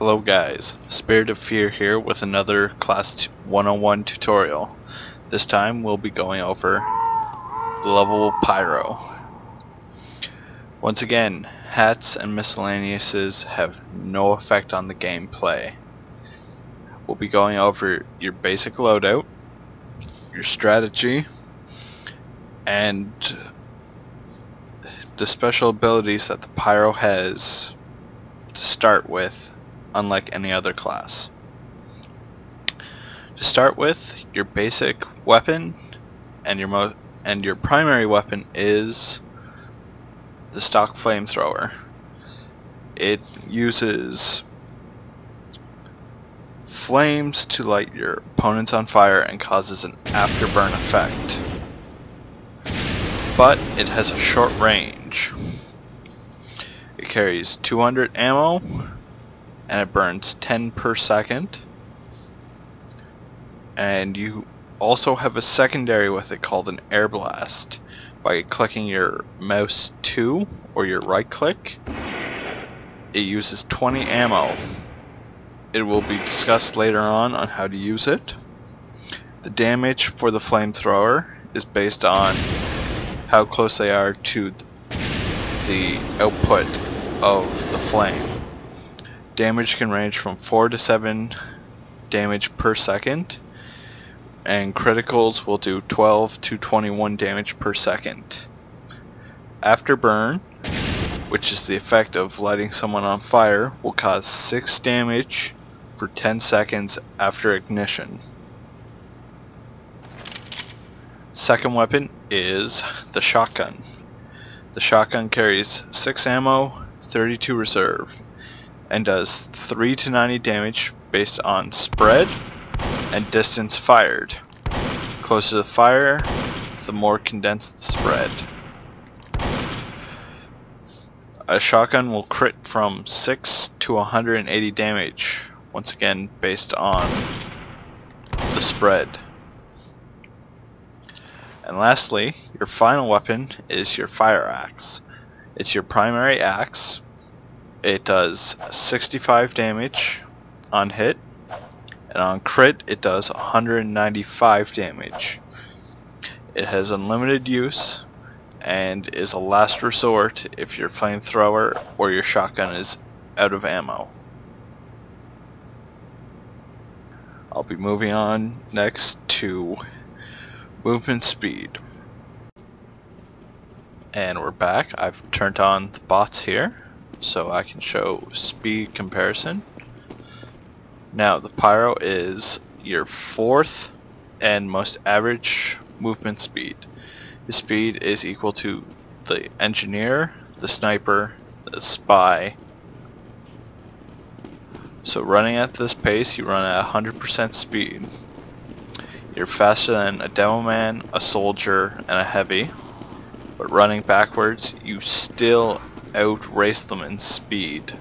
Hello guys, Spirit of Fear here with another Class 101 tutorial. This time we'll be going over the level Pyro. Once again, hats and miscellaneouses have no effect on the gameplay. We'll be going over your basic loadout, your strategy, and the special abilities that the Pyro has to start with, unlike any other class. To start with, your basic weapon and your primary weapon is the stock flamethrower. It uses flames to light your opponents on fire and causes an afterburn effect, but it has a short range. It carries 200 ammo and it burns 10 per second, and you also have a secondary with it called an air blast. By clicking your mouse 2 or your right click, it uses 20 ammo. It will be discussed later on how to use it. The damage for the flamethrower is based on how close they are to the output of the flame. Damage can range from 4 to 7 damage per second, and criticals will do 12 to 21 damage per second. Afterburn, which is the effect of lighting someone on fire, will cause 6 damage for 10 seconds after ignition. Second weapon is the shotgun. The shotgun carries 6 ammo, 32 reserve, and does 3 to 90 damage based on spread and distance fired. Closer to the fire, the more condensed the spread. A shotgun will crit from 6 to 180 damage, once again based on the spread. And lastly, your final weapon is your fire axe. It's your primary axe. It does 65 damage on hit, and on crit it does 195 damage. It has unlimited use and is a last resort if your flamethrower or your shotgun is out of ammo. I'll be moving on next to movement speed. And we're back. I've turned on the bots here so I can show speed comparison. Now the Pyro is your 4th and most average movement speed. His speed is equal to the engineer, the sniper, the spy. So running at this pace, you run at 100% speed. You're faster than a demo man, a soldier, and a heavy. But running backwards, you still outrace them in speed.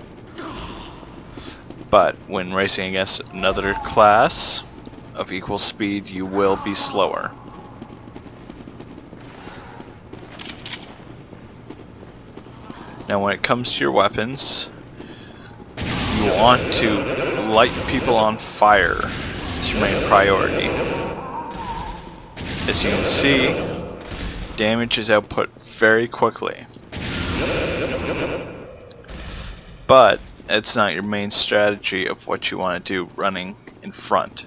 But when racing against another class of equal speed, you will be slower. Now when it comes to your weapons, you want to light people on fire. It's your main priority. As you can see, damage is output very quickly. But it's not your main strategy of what you want to do running in front.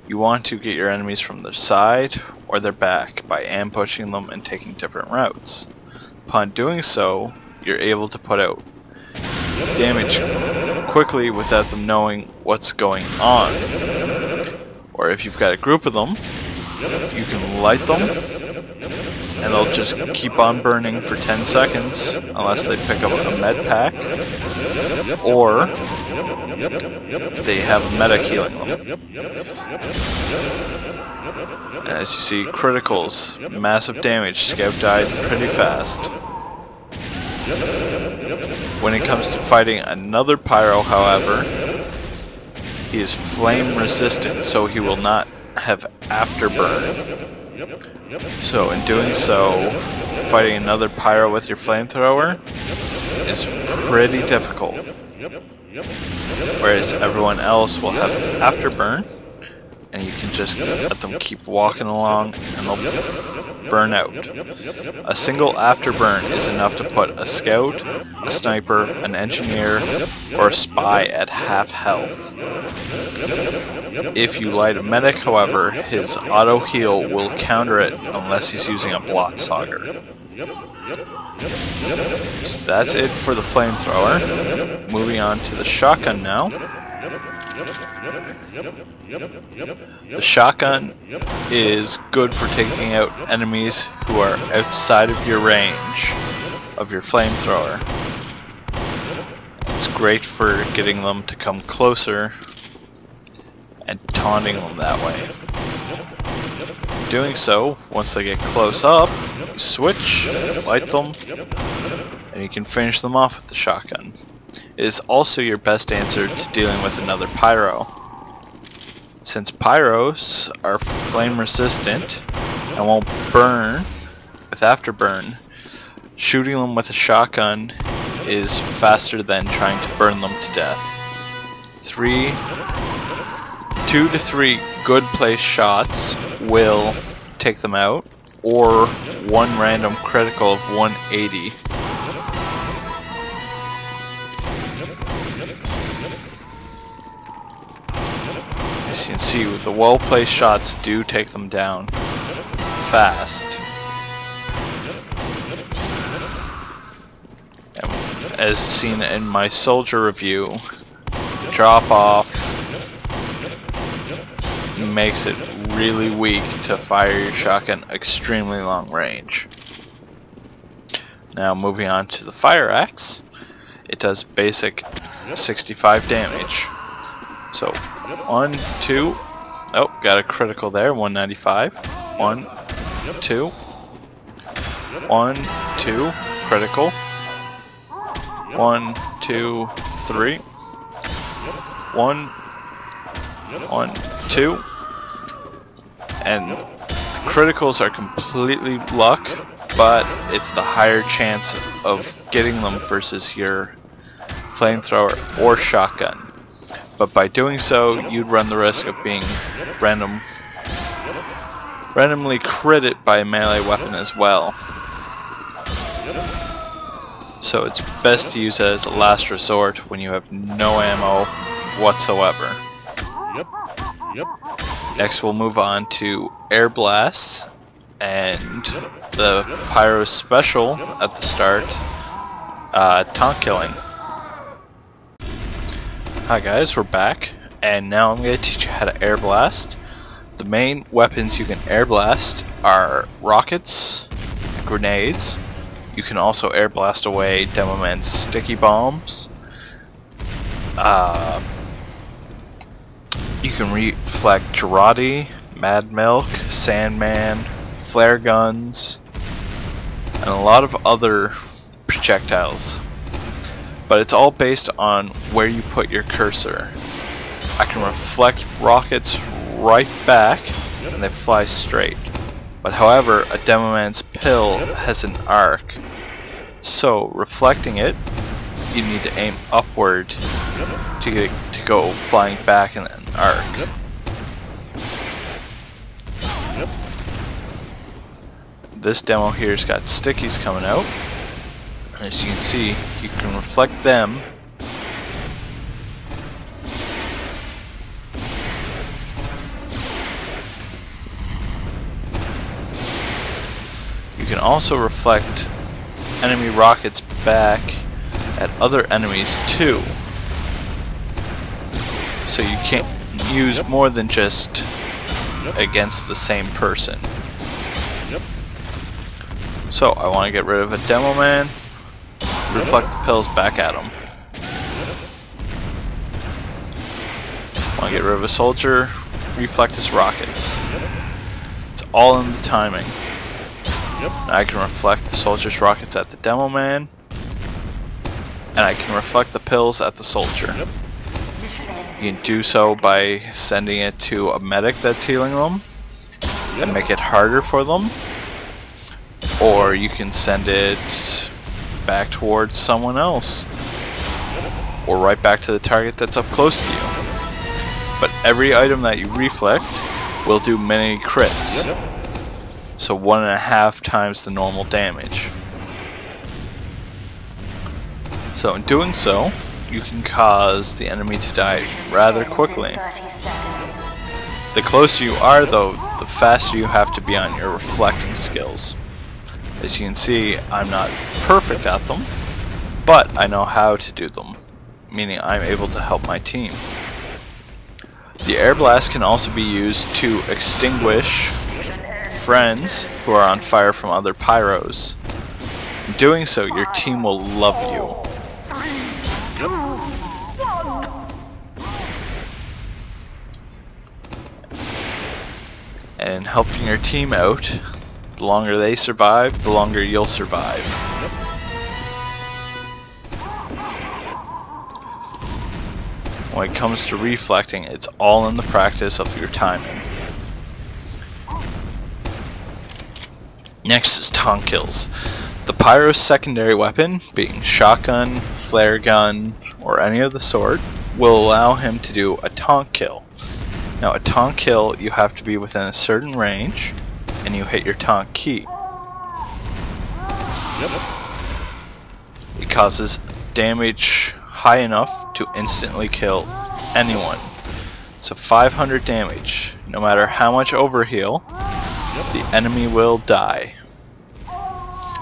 You want to get your enemies from their side or their back by ambushing them and taking different routes. Upon doing so, you're able to put out damage quickly without them knowing what's going on. Or if you've got a group of them, you can light them and they'll just keep on burning for 10 seconds unless they pick up a med pack or they have a medic healing them. And as you see, criticals, massive damage. Scout died pretty fast. When it comes to fighting another Pyro, however, he is flame resistant, so he will not have afterburn. So in doing so, fighting another Pyro with your flamethrower is pretty difficult. whereas everyone else will have afterburn, and you can just let them keep walking along and they'll burn out. A single afterburn is enough to put a scout, a sniper, an engineer, or a spy at half health. If you light a medic, however, his auto heal will counter it unless he's using a Blottsauger. So that's it for the flamethrower. Moving on to the shotgun now. The shotgun is good for taking out enemies who are outside of your range of your flamethrower. It's great for getting them to come closer and taunting them that way. Doing so, once they get close up, you switch, light them, and you can finish them off with the shotgun. It is also your best answer to dealing with another Pyro. Since Pyros are flame resistant and won't burn with afterburn, shooting them with a shotgun is faster than trying to burn them to death. 2 to 3 good placed shots will take them out, or one random critical of 180. As you can see, the well placed shots do take them down fast. And as seen in my soldier review, the drop off makes it really weak to fire your shotgun extremely long range. Now moving on to the fire axe, it does basic 65 damage. So 1, 2, oh, got a critical there, 195, 1, 2, 1, 2, critical, 1, 2, 3, 1, 1, 2, and the criticals are completely luck, but it's the higher chance of getting them versus your flamethrower or shotgun. But by doing so, you'd run the risk of being randomly critted by a melee weapon as well. So it's best to use it as a last resort when you have no ammo whatsoever. Next we'll move on to Air Blasts and the Pyro special at the start, taunt killing. Hi guys, we're back, and now I'm going to teach you how to air blast. The main weapons you can air blast are rockets, grenades. You can also air blast away Demo Man's sticky bombs. You can reflect Girardi, Mad Milk, Sandman, flare guns, and a lot of other projectiles. But it's all based on where you put your cursor. I can reflect rockets right back and they fly straight. But however, a Demo Man's pill has an arc. So reflecting it, you need to aim upward to go flying back in an arc. This demo here's got stickies coming out. As you can see, you can reflect them you can also reflect enemy rockets back at other enemies too. So you can't use more than just against the same person. So I want to get rid of a Demo Man. Reflect the pills back at him. Want to get rid of a soldier, reflect his rockets. It's all in the timing. Now I can reflect the soldier's rockets at the Demo Man, and I can reflect the pills at the soldier. You can do so by sending it to a medic that's healing them and make it harder for them, or you can send it back towards someone else. or right back to the target that's up close to you. But every item that you reflect will do mini crits. So 1.5 times the normal damage. So in doing so, you can cause the enemy to die rather quickly. The closer you are though, the faster you have to be on your reflecting skills. As you can see, I'm not perfect at them, but I know how to do them, meaning I'm able to help my team. The air blast can also be used to extinguish friends who are on fire from other pyros. In doing so, your team will love you. And helping your team out, the longer they survive, the longer you'll survive. When it comes to reflecting, it's all in the practice of your timing. Next is taunt kills. The Pyro's secondary weapon, being shotgun, flare gun, or any of the sort, will allow him to do a taunt kill. Now a taunt kill, you have to be within a certain range, and you hit your taunt key. It causes damage high enough to instantly kill anyone. So 500 damage. No matter how much overheal, the enemy will die.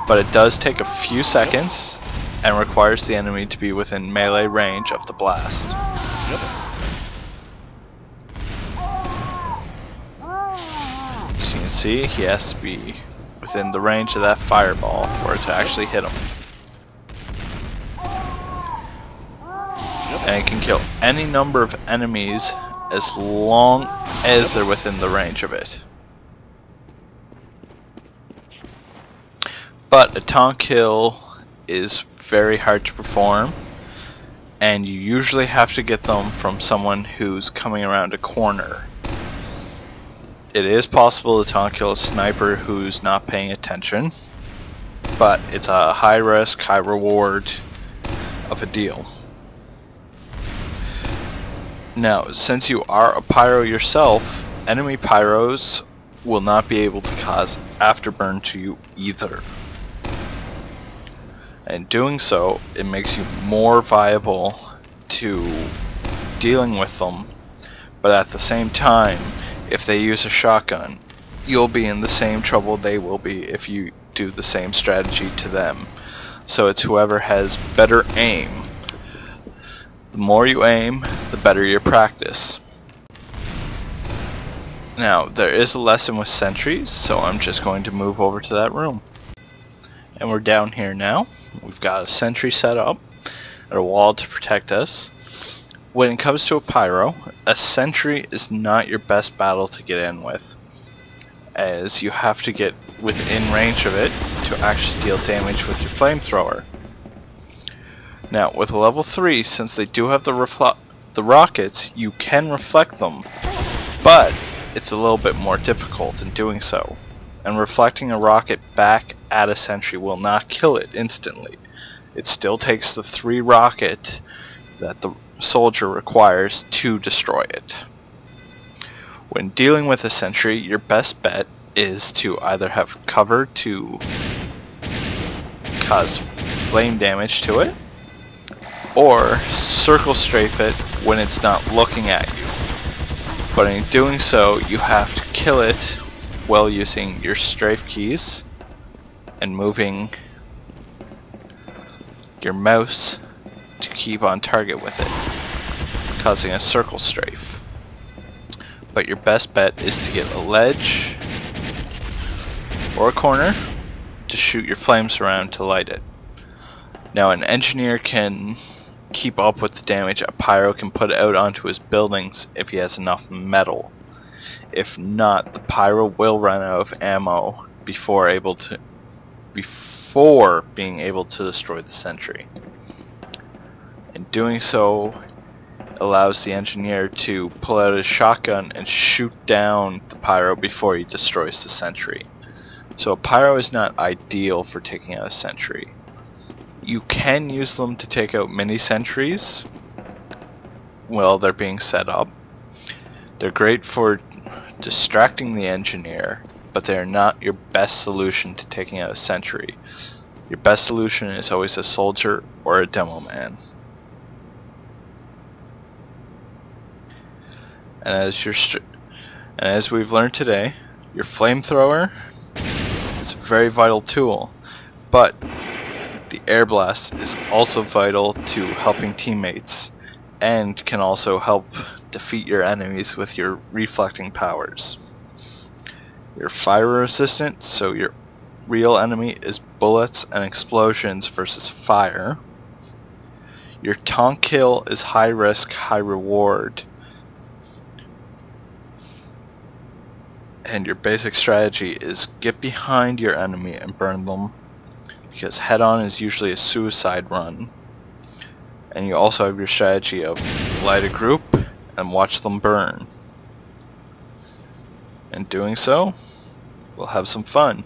But it does take a few seconds and requires the enemy to be within melee range of the blast. As you can see, he has to be within the range of that fireball for it to actually hit him. And it can kill any number of enemies as long as they're within the range of it. But a taunt kill is very hard to perform, and you usually have to get them from someone who's coming around a corner. It is possible to taunt kill a sniper who's not paying attention, but it's a high risk, high reward of a deal. Now, since you are a pyro yourself, enemy pyros will not be able to cause afterburn to you either. And doing so, it makes you more viable to dealing with them, but at the same time, if they use a shotgun, you'll be in the same trouble they will be if you do the same strategy to them. So it's whoever has better aim. The more you aim, the better your practice. Now, there is a lesson with sentries, so I'm just going to move over to that room. And we're down here now. We've got a sentry set up and a wall to protect us. When it comes to a pyro, a sentry is not your best battle to get in with, as you have to get within range of it to actually deal damage with your flamethrower. Now, with a level 3, since they do have the rockets, you can reflect them, but it's a little bit more difficult in doing so. And reflecting a rocket back at a sentry will not kill it instantly. It still takes the 3 rocket that the soldier requires to destroy it. When dealing with a sentry, your best bet is to either have cover to cause flame damage to it, or circle strafe it when it's not looking at you. But in doing so, you have to kill it while using your strafe keys and moving your mouse to keep on target with it, causing a circle strafe. But your best bet is to get a ledge or a corner to shoot your flames around to light it. Now, an engineer can keep up with the damage a pyro can put out onto his buildings if he has enough metal. If not, the pyro will run out of ammo before being able to destroy the sentry. And doing so allows the engineer to pull out his shotgun and shoot down the pyro before he destroys the sentry. So a pyro is not ideal for taking out a sentry. You can use them to take out mini sentries while they're being set up. They're great for distracting the engineer, but they're not your best solution to taking out a sentry. Your best solution is always a soldier or a demo man. And as we've learned today, your flamethrower is a very vital tool, but the air blast is also vital to helping teammates and can also help defeat your enemies with your reflecting powers. Your fire resistant, so your real enemy is bullets and explosions versus fire. Your taunt kill is high risk, high reward. And your basic strategy is get behind your enemy and burn them, because head-on is usually a suicide run. And you also have your strategy of light a group and watch them burn. In doing so, we'll have some fun.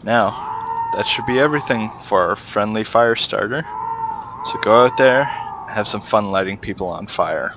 Now, that should be everything for our friendly fire starter. So go out there and have some fun lighting people on fire.